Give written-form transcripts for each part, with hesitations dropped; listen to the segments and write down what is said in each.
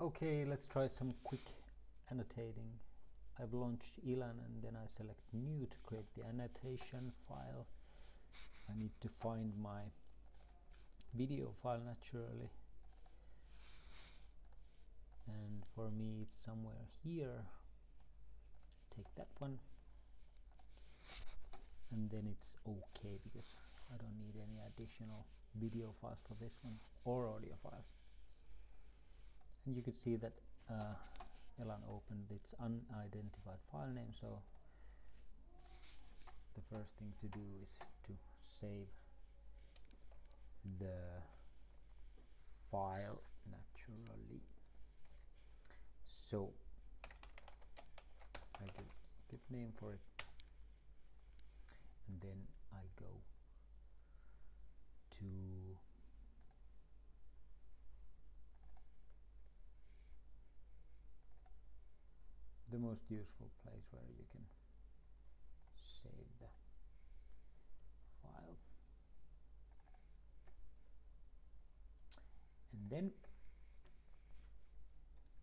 Okay, let's try some quick annotating. I've launched ELAN and then I select new to create the annotation file. I need to find my video file naturally, and for me it's somewhere here. Take that one, and then it's okay because I don't need any additional video files for this one or audio files. And you could see that ELAN opened its unidentified file name, so the first thing to do is to save the file naturally. So I give a good name for it, and then I go to the most useful place where you can save the file, and then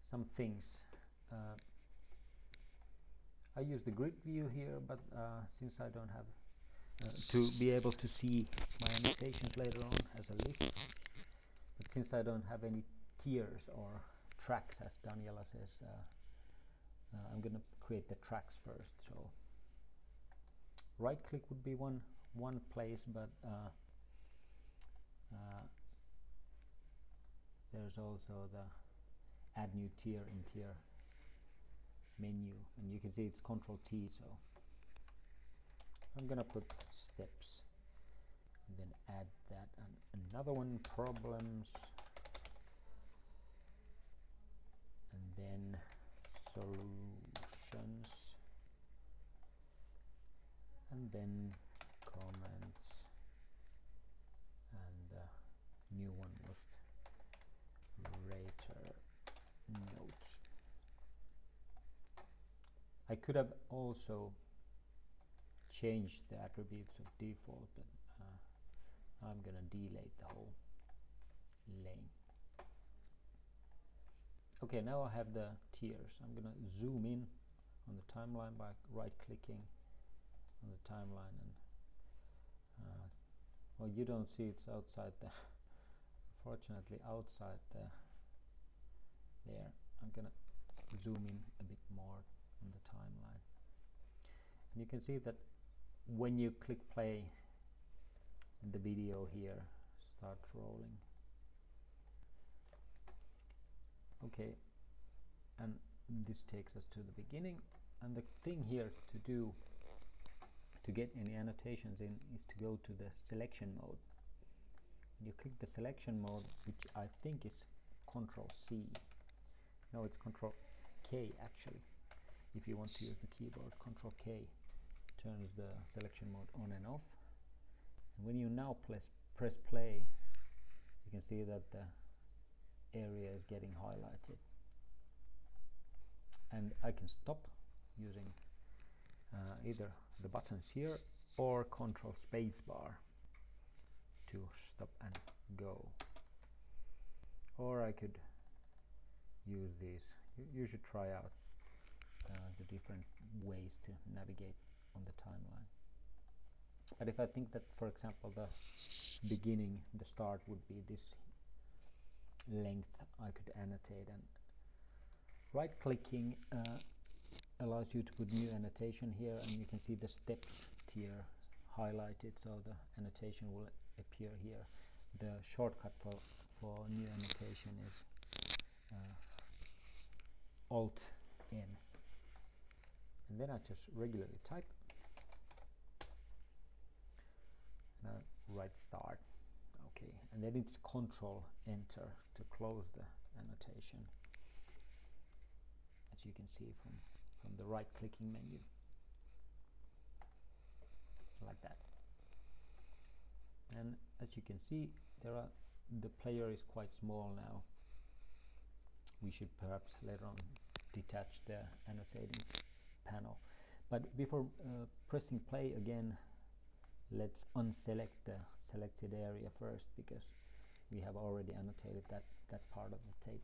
some things. I use the grid view here, but since I don't have to be able to see my annotations later on as a list, but since I don't have any tiers or tracks, as Daniela says, I'm gonna create the tracks first. So right click would be one place, but there's also the add new tier in tier menu, and you can see it's Control T. So I'm gonna put steps and then add that, and another one, problems, and then solutions, and then comments, and the new one was rater notes. I could have also changed the attributes of default, but I'm gonna delete the whole lane. Okay, now I have the tiers. I'm gonna zoom in on the timeline by right clicking on the timeline, and well, you don't see it's outside the fortunately outside there. I'm gonna zoom in a bit more on the timeline, and you can see that when you click play, the video here starts rolling. Okay, and this takes us to the beginning, and the thing here to do to get any annotations in is to go to the selection mode. You click the selection mode, which I think is Control C. No, it's Control K actually. If you want to use the keyboard, Control K turns the selection mode on and off. And when you now press play, you can see that the area is getting highlighted. And I can stop using either the buttons here or Control Spacebar to stop and go. Or I could use these. You should try out the different ways to navigate on the timeline. But if I think that, for example, the beginning, the start would be this length, I could annotate, and right clicking allows you to put new annotation here, and you can see the steps tier highlighted, so the annotation will appear here. The shortcut for new annotation is Alt N, and then I just regularly type and I write start. Okay, and then it's Control Enter to close the annotation, as you can see from the right clicking menu, like that. And as you can see, the player is quite small now. We should perhaps later on detach the annotating panel, but before pressing play again, let's unselect the selected area first, because we have already annotated that part of the tape.